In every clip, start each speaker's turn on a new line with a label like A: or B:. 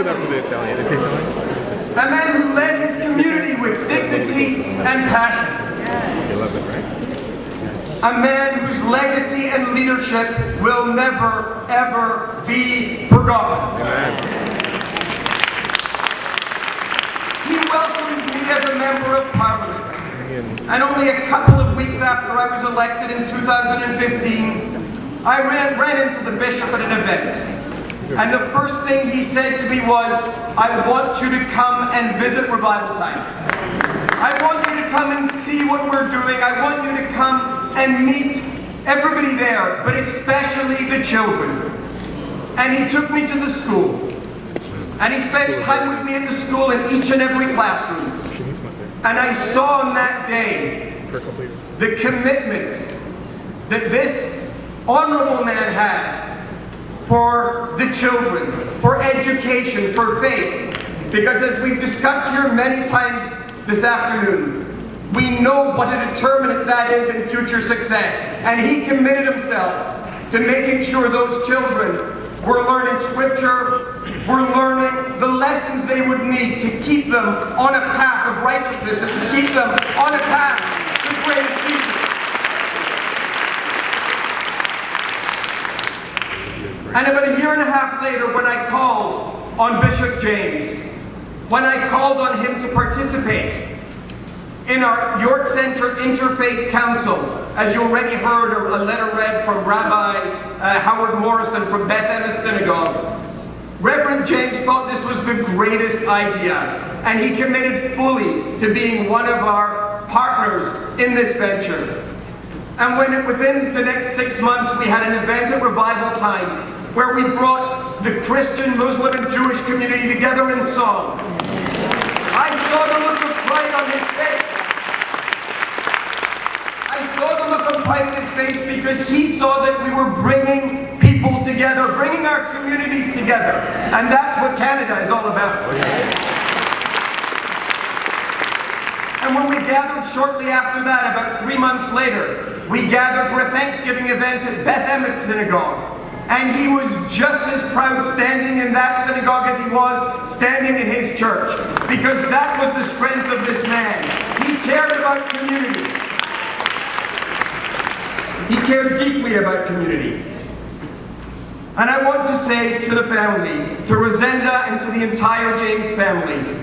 A: A man who led his community with dignity and passion. A man whose legacy and leadership will never, ever be forgotten. He welcomed me as a member of Parliament. And only a couple of weeks after I was elected in 2015, I ran into the bishop at an event. And the first thing he said to me was, I want you to come and visit Revival Time. I want you to come and see what we're doing. I want you to come and meet everybody there, but especially the children. And he took me to the school. And he spent time with me in the school in each and every classroom. And I saw on that day the commitment that this honorable man had for the children, for education, for faith. Because as we've discussed here many times this afternoon, we know what a determinant that is in future success. And he committed himself to making sure those children were learning scripture, were learning the lessons they would need to keep them on a path of righteousness, to keep them on a path to great achievement. And about a year and a half later, when I called on Bishop James, when I called on him to participate in our York Centre Interfaith Council, as you already heard a letter read from Rabbi Howard Morrison from Beth Emeth Synagogue, Reverend James thought this was the greatest idea, and he committed fully to being one of our partners in this venture. And within the next 6 months, we had an event at Revival Time where we brought the Christian, Muslim, and Jewish community together in song. I saw the look of pride on his face. I saw the look of pride on his face because he saw that we were bringing people together, bringing our communities together. And that's what Canada is all about. And when we gathered shortly after that, about 3 months later, we gathered for a Thanksgiving event at Beth Emeth Synagogue. And he was just as proud standing in that synagogue as he was standing in his church. Because that was the strength of this man. He cared about community. He cared deeply about community. And I want to say to the family, to Rosenda and to the entire James family,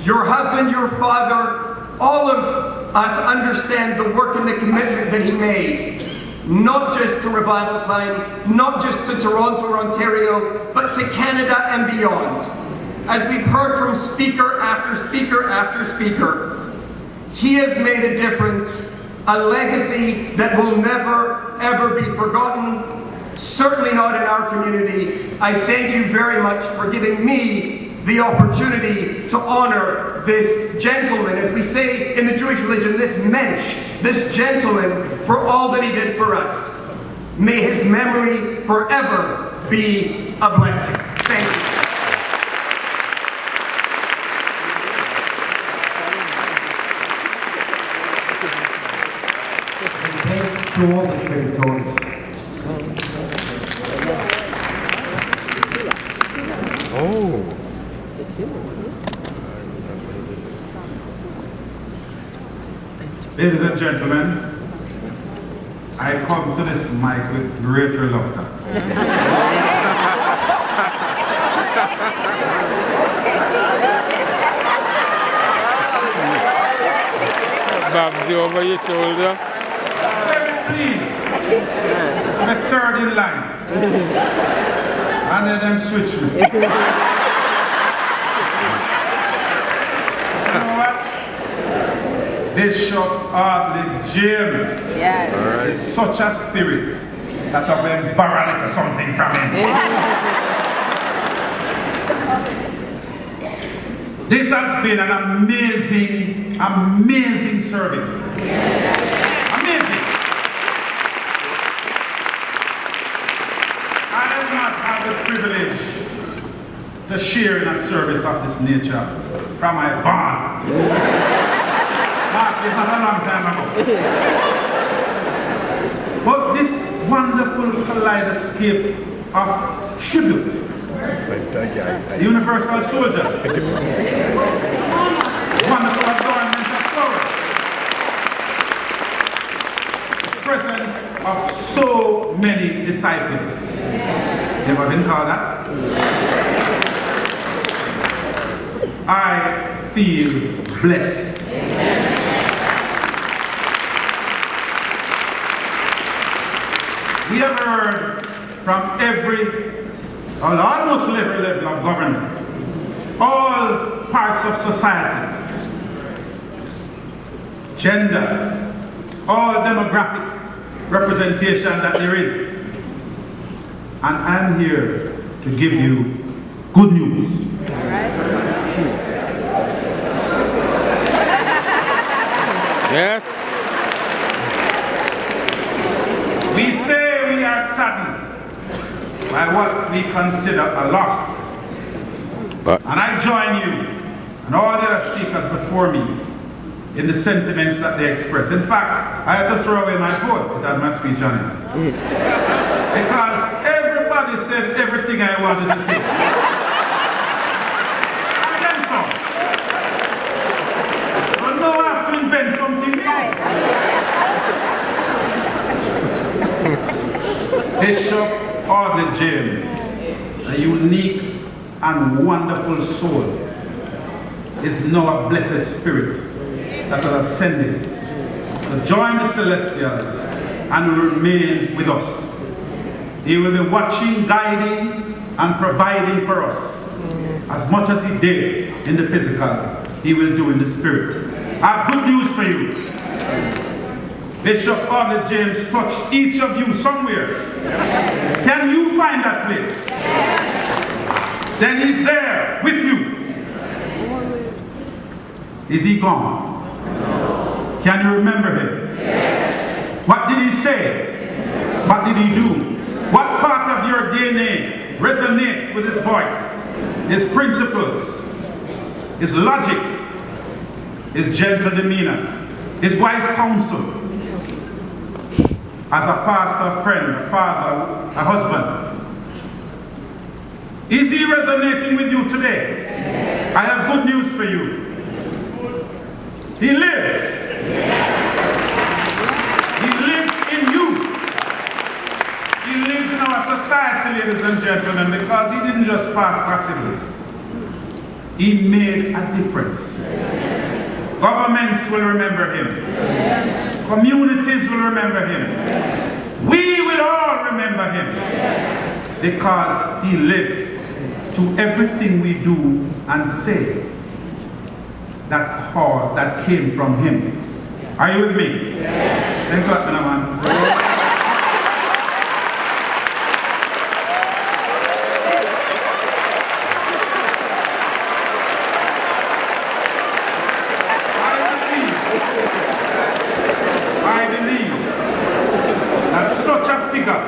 A: your husband, your father, all of us understand the work and the commitment that he made. Not just to Revival Time, not just to Toronto or Ontario, but to Canada and beyond. As we've heard from speaker after speaker after speaker, he has made a difference, a legacy that will never, ever be forgotten, certainly not in our community. I thank you very much for giving me the opportunity to honor this gentleman, as we say in the Jewish religion, this mensch, this gentleman, for all that he did for us. May his memory forever be a blessing. Thank you.
B: Thanks to all the Trinitarians.
C: Oh.
D: Ladies and gentlemen, I come to this mic with great reluctance.
C: Babsy over your shoulder.
D: Very pleased. I'm a third in line. And then them switch me. You know what? Bishop Audley James is such a spirit that I've been borrowing like something from him. This has been an amazing, amazing service. Amazing. I have not had the privilege to share in a service of this nature from my barn. It's not a long time ago. But this wonderful kaleidoscope of tribute The universal soldiers. Wonderful adornment of flowers. Presence of so many disciples. You ever been called that? I feel blessed. We have heard from almost every level of government, all parts of society, gender, all demographic representation that there is. And I'm here to give you good news.
C: Yes.
D: We say we are saddened by what we consider a loss. And I join you and all the other speakers before me in the sentiments that they express. In fact, I had to throw away my phone. It had my speech on it. Because everybody said everything I wanted to say. And then some. So now I have to invent something new. Bishop Audley James, a unique and wonderful soul, is now a blessed spirit that has ascended to join the celestials and will remain with us. He will be watching, guiding, and providing for us. As much as he did in the physical, he will do in the spirit. I have good news for you. Bishop Audley James touched each of you somewhere. Can you find that place? Then he's there with you. Is he gone? Can you remember him? Yes. What did he say? What did he do? What part of your DNA resonates with his voice, his principles, his logic, his gentle demeanor, his wise counsel? As a pastor, a friend, a father, a husband. Is he resonating with you today? Yes. I have good news for you. He lives. He lives in you. He lives in our society, ladies and gentlemen, because he didn't just pass passively. He made a difference. Governments will remember him. Communities will remember him. We will all remember him. Because he lives to everything we do and say. That call that came from him. Are you with me? Yes. Then clap, man. I believe that such a figure,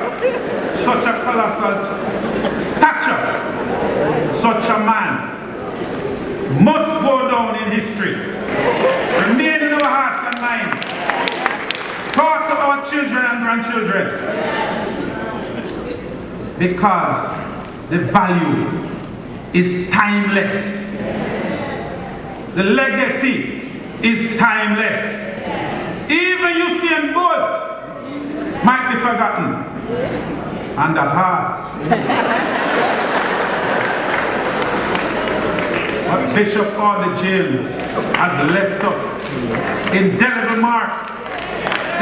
D: such a colossal stature, such a man must go down in history, remain in our hearts and minds, talk to our children and grandchildren, because the value is timeless. The legacy is timeless. Even Usain Bolt might be forgotten, and that hard. But Bishop Audley James has left us indelible marks,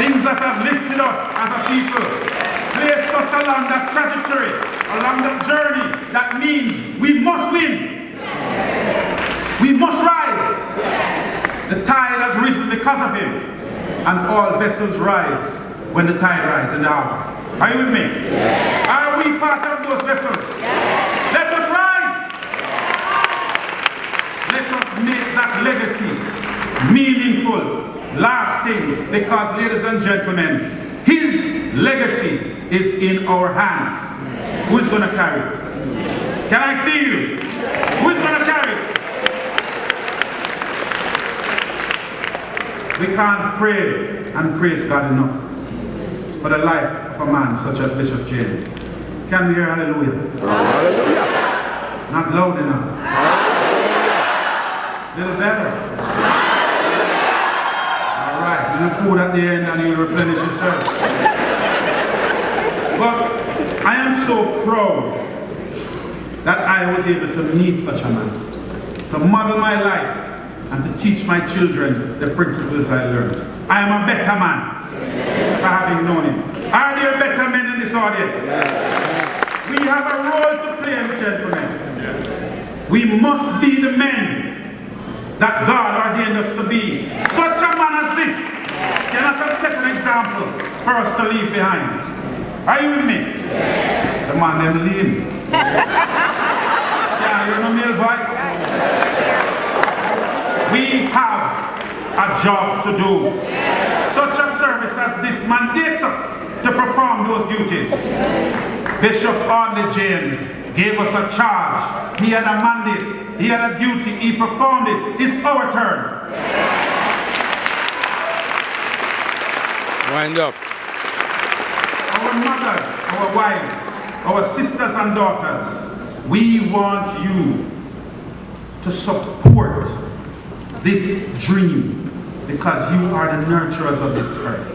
D: things that have lifted us as a people, placed us along that trajectory, along that journey that means we must win. We must rise. The tide has risen because of him, and all vessels rise when the tide rises in the harbor. Are you with me? Yes. Are we part of those vessels? Yes. Let us rise. Let us make that legacy meaningful, lasting, because, ladies and gentlemen, his legacy is in our hands. Who's going to carry it? Can I see you? Who's going to carry it? We can't pray and praise God enough for the life of a man such as Bishop James. Can we hear hallelujah? Hallelujah. Not loud enough. Little better. All right, little food at the end and you'll replenish yourself. But I am so proud that I was able to meet such a man, to model my life and to teach my children the principles I learned. I am a better man for having known him. Are there better men in this audience? We have a role to play, gentlemen. We must be the men that God ordained us to be. Such a man as this cannot have set an example for us to leave behind. Are you with me? The man them lean. Yeah, you're no male voice. We have a job to do. Such a service as this mandates us to perform those duties. Bishop Audley James gave us a charge. He had a mandate. He had a duty. He performed it. It's our turn.
C: Wind up.
D: Our mothers, our wives, our sisters and daughters, we want you to support this dream because you are the nurturers of this earth.